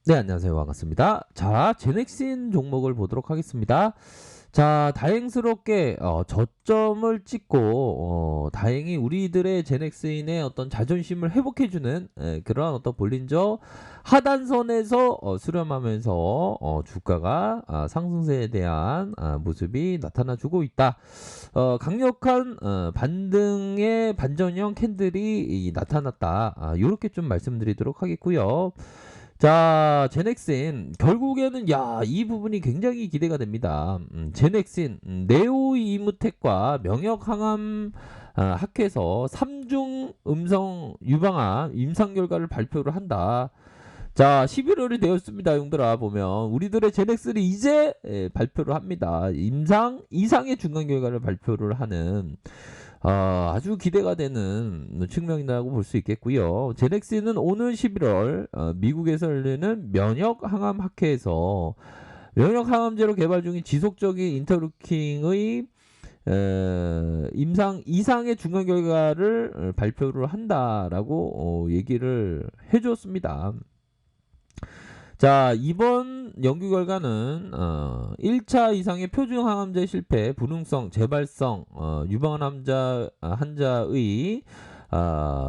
네, 안녕하세요. 반갑습니다. 자, 제넥신 종목을 보도록 하겠습니다. 자, 다행스럽게 저점을 찍고 다행히 우리들의 제넥스인의 어떤 자존심을 회복해주는 그런 어떤 볼린저 하단선에서 수렴하면서 주가가 상승세에 대한 모습이 나타나주고 있다. 강력한 반등의 반전형 캔들이 나타났다. 이렇게 좀 말씀드리도록 하겠고요. 자, 제넥신 결국에는 이 부분이 굉장히 기대가 됩니다. 제넥신 네오 이무텍과 명역 항암 학회에서 3중 음성 유방암 임상 결과를 발표를 한다. 자, 11월이 되었습니다, 형들아. 보면 우리들의 제넥슨이 이제 발표를 합니다. 임상 이상의 중간 결과를 발표를 하는 아주 기대가 되는 측면이라고 볼 수 있겠고요. 제넥슨은 오는 11월 미국에서 열리는 면역 항암 학회에서 면역 항암제로 개발 중인 지속적인 인터루킹의 임상 이상의 중간 결과를 발표를 한다라고 얘기를 해주었습니다. 자, 이번 연구 결과는 1차 이상의 표준 항암제 실패, 불응성, 재발성, 유방암 환자의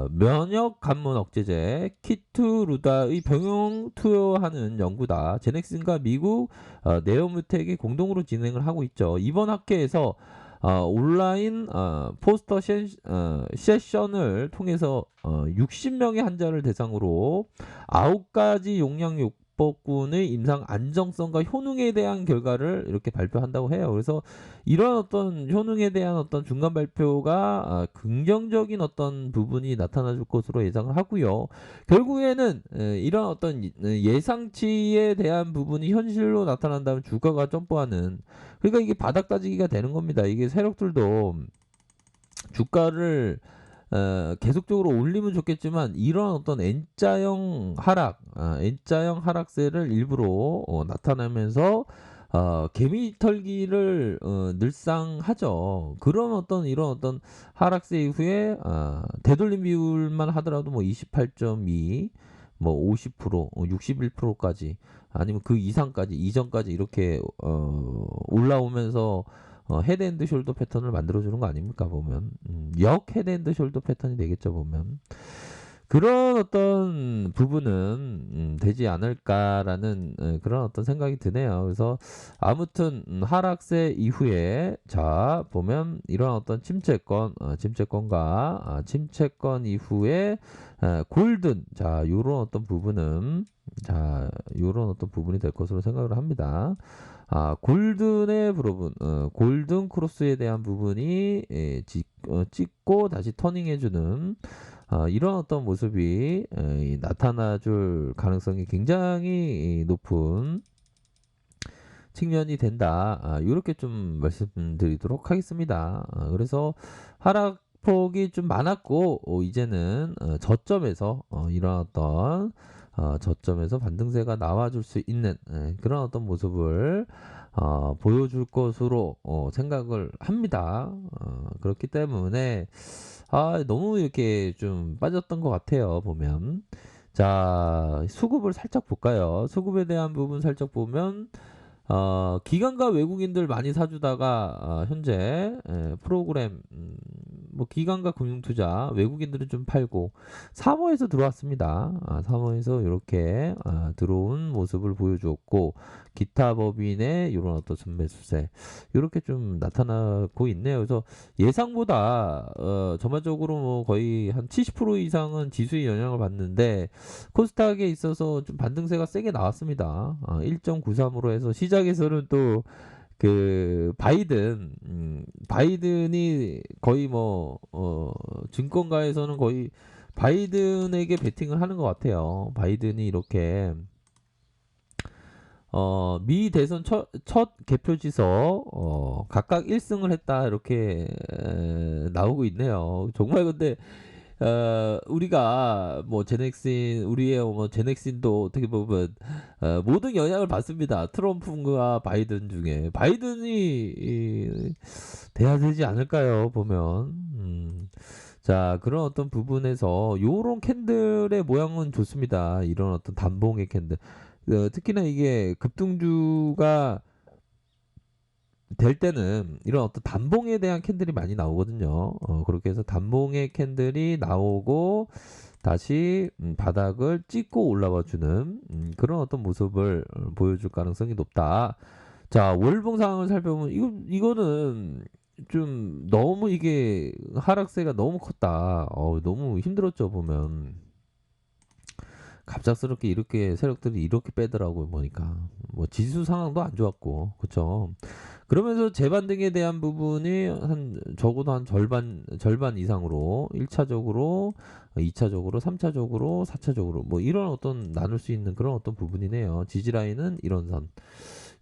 면역 관문 억제제 키투루다의 병용 투여하는 연구다. 제넥슨과 미국 네오무텍이 공동으로 진행을 하고 있죠. 이번 학회에서 온라인 포스터 세션을 통해서 60명의 환자를 대상으로 9가지 용량 요법군의 임상 안정성과 효능에 대한 결과를 이렇게 발표한다고 해요. 그래서 이런 어떤 효능에 대한 어떤 중간 발표가 긍정적인 어떤 부분이 나타나 줄 것으로 예상을 하고요. 결국에는 이런 어떤 예상치에 대한 부분이 현실로 나타난다면 주가가 점프하는, 그러니까 이게 바닥 따지기가 되는 겁니다. 이게 세력들도 주가를 계속적으로 올리면 좋겠지만 이런 어떤 N자형 하락, N자형 하락세를 일부러 나타내면서 개미 털기를 늘상하죠. 그런 어떤 이런 어떤 하락세 이후에 되돌림 비율만 하더라도 뭐 28.2, 뭐 50%, 61%까지 아니면 그 이상까지 이전까지 이렇게 올라오면서 헤드앤드 숄더 패턴을 만들어주는 거 아닙니까 보면. 역 헤드앤드 숄더 패턴이 되겠죠 보면. 그런 어떤 부분은 되지 않을까라는 그런 어떤 생각이 드네요. 그래서 아무튼 하락세 이후에 자 보면 이런 어떤 침체권과 침체권 이후에 골든, 자 요런 어떤 부분은 자 요런 어떤 부분이 될 것으로 생각을 합니다. 골든의 부분, 골든 크로스에 대한 부분이 찍고 다시 터닝해주는 이런 어떤 모습이 나타나줄 가능성이 굉장히 높은 측면이 된다. 이렇게 좀 말씀드리도록 하겠습니다. 그래서 하락폭이 좀 많았고 이제는 저점에서 이런 어떤 저점에서 반등세가 나와줄 수 있는 그런 어떤 모습을 보여줄 것으로 생각을 합니다. 그렇기 때문에 너무 이렇게 좀 빠졌던 것 같아요 보면. 자, 수급을 살짝 볼까요? 수급에 대한 부분 살짝 보면 기관과 외국인들 많이 사주다가 현재 프로그램 뭐 기관과 금융투자 외국인들은 좀 팔고 3호에서 들어왔습니다. 3호에서 이렇게 들어온 모습을 보여주었고 기타 법인의 이런 어떤 순매수세 이렇게 좀 나타나고 있네요. 그래서 예상보다 전반적으로 뭐 거의 한 70% 이상은 지수의 영향을 받는데 코스닥에 있어서 좀 반등세가 세게 나왔습니다. 1.93으로 해서 시작에서는 또 그 바이든이 거의 뭐 증권가에서는 거의 바이든에게 베팅을 하는 것 같아요. 바이든이 이렇게 미 대선 첫 개표지서 각각 1승을 했다 이렇게 나오고 있네요. 정말 근데 우리가 뭐 제넥신 우리의 뭐 제넥신도 어떻게 보면 모든 영향을 받습니다. 트럼프와 바이든 중에 바이든이 돼야 되지 않을까요? 보면 자 그런 어떤 부분에서 요런 캔들의 모양은 좋습니다. 이런 어떤 단봉의 캔들. 특히나 이게 급등주가 될 때는 이런 어떤 단봉에 대한 캔들이 많이 나오거든요. 그렇게 해서 단봉의 캔들이 나오고 다시 바닥을 찍고 올라와 주는 그런 어떤 모습을 보여줄 가능성이 높다. 자, 월봉 상황을 살펴보면 이거는 좀 너무 이게 하락세가 너무 컸다. 너무 힘들었죠, 보면. 갑작스럽게 이렇게 세력들이 이렇게 빼더라고요, 보니까. 뭐 지수 상황도 안 좋았고, 그쵸. 그러면서 재반등에 대한 부분이 적어도 한 절반 이상으로 1차적으로, 2차적으로, 3차적으로, 4차적으로 뭐 이런 어떤 나눌 수 있는 그런 어떤 부분이네요. 지지라인은 이런 선.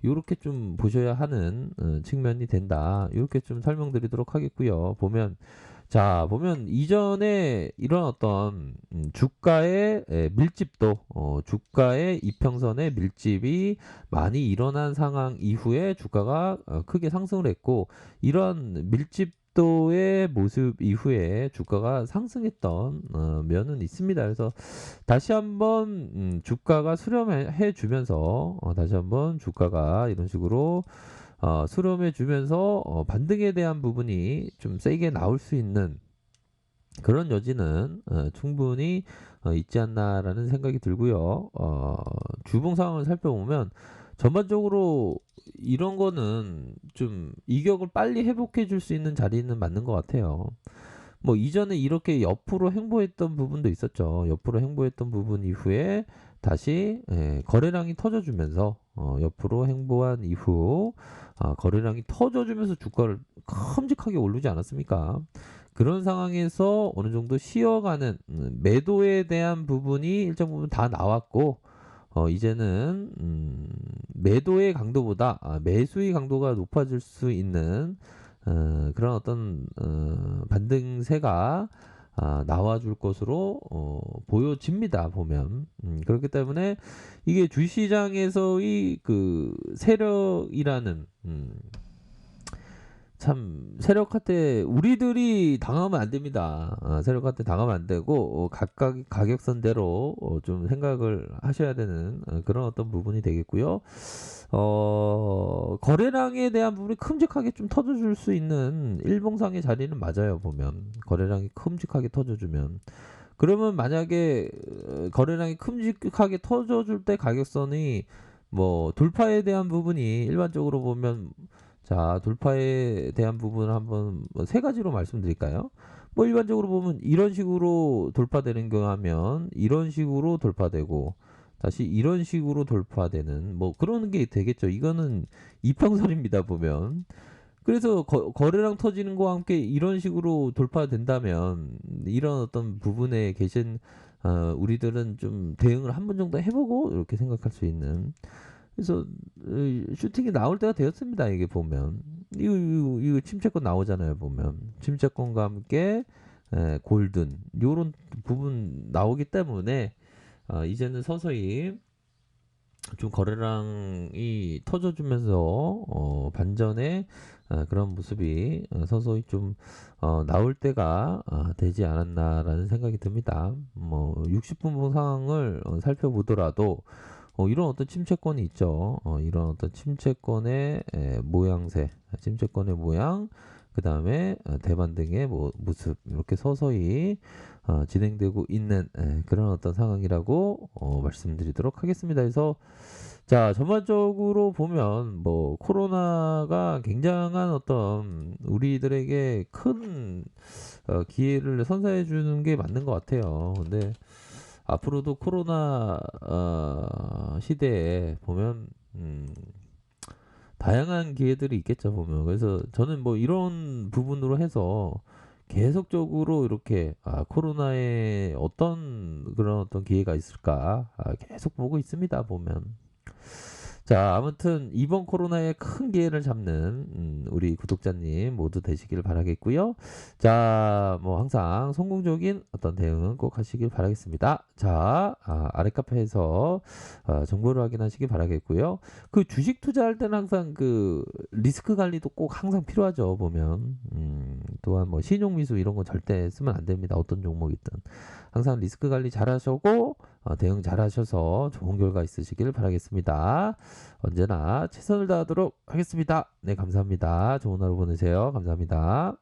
요렇게 좀 보셔야 하는 측면이 된다. 이렇게 좀 설명드리도록 하겠고요. 보면 이전에 이런 어떤 주가의 밀집도, 주가의 이평선의 밀집이 많이 일어난 상황 이후에 주가가 크게 상승을 했고, 이런 밀집도의 모습 이후에 주가가 상승했던 면은 있습니다. 그래서 다시 한번 주가가 수렴해 주면서 다시 한번 주가가 이런 식으로 수렴해 주면서 반등에 대한 부분이 좀 세게 나올 수 있는 그런 여지는 충분히 있지 않나라는 생각이 들고요. 주봉 상황을 살펴보면 전반적으로 이런 거는 좀 이격을 빨리 회복해 줄 수 있는 자리는 맞는 것 같아요. 뭐 이전에 이렇게 옆으로 횡보했던 부분도 있었죠. 옆으로 횡보했던 부분 이후에 다시 거래량이 터져주면서 옆으로 횡보한 이후 거래량이 터져주면서 주가를 큼직하게 오르지 않았습니까? 그런 상황에서 어느 정도 쉬어가는 매도에 대한 부분이 일정 부분 다 나왔고 이제는 매도의 강도보다 매수의 강도가 높아질 수 있는 그런 어떤 반등세가 나와줄 것으로 보여집니다. 보면 그렇기 때문에 이게 주시장에서의 그 세력이라는 참 세력한테 우리들이 당하면 안 됩니다. 세력한테 당하면 안 되고 각각 가격선대로 좀 생각을 하셔야 되는 그런 어떤 부분이 되겠고요. 거래량에 대한 부분이 큼직하게 좀 터져줄 수 있는 일봉상의 자리는 맞아요. 보면 거래량이 큼직하게 터져주면 그러면 만약에 거래량이 큼직하게 터져줄 때 가격선이 뭐 돌파에 대한 부분이 일반적으로 보면 자, 돌파에 대한 부분을 한번 세 가지로 말씀드릴까요? 뭐 일반적으로 보면 이런 식으로 돌파되는 경우하면 이런 식으로 돌파되고 다시 이런 식으로 돌파되는 뭐 그런 게 되겠죠. 이거는 이평선입니다, 보면. 그래서 거래량 터지는 거와 함께 이런 식으로 돌파된다면 이런 어떤 부분에 계신 우리들은 좀 대응을 한 번 정도 해보고 이렇게 생각할 수 있는 그래서 슈팅이 나올 때가 되었습니다. 이게 보면 이거 침체권 나오잖아요. 보면 침체권과 함께 골든 요런 부분 나오기 때문에 이제는 서서히 좀 거래량이 터져주면서 반전의 그런 모습이 서서히 좀 나올 때가 되지 않았나라는 생각이 듭니다. 뭐 60분봉 상황을 살펴보더라도 이런 어떤 침체권이 있죠. 이런 어떤 침체권의 모양새, 침체권의 모양, 그 다음에 대반등의 모습 이렇게 서서히 진행되고 있는 그런 어떤 상황이라고 말씀드리도록 하겠습니다. 그래서 자 전반적으로 보면 뭐 코로나가 굉장한 어떤 우리들에게 큰 기회를 선사해 주는 게 맞는 것 같아요. 근데 앞으로도 코로나 시대에 보면 다양한 기회들이 있겠죠 보면 그래서 저는 뭐 이런 부분으로 해서 계속적으로 이렇게 코로나에 어떤 그런 어떤 기회가 있을까 계속 보고 있습니다 보면 자, 아무튼 이번 코로나에 큰 기회를 잡는 우리 구독자님 모두 되시길 바라겠고요. 자, 뭐 항상 성공적인 어떤 대응은 꼭 하시길 바라겠습니다. 자, 아래 카페에서 정보를 확인하시길 바라겠고요. 그 주식 투자할 때는 항상 그 리스크 관리도 꼭 항상 필요하죠. 보면 또한 뭐 신용미수 이런 거 절대 쓰면 안 됩니다. 어떤 종목이든 항상 리스크 관리 잘 하시고 대응 잘 하셔서 좋은 결과 있으시길 바라겠습니다. 언제나 최선을 다하도록 하겠습니다. 네, 감사합니다. 좋은 하루 보내세요. 감사합니다.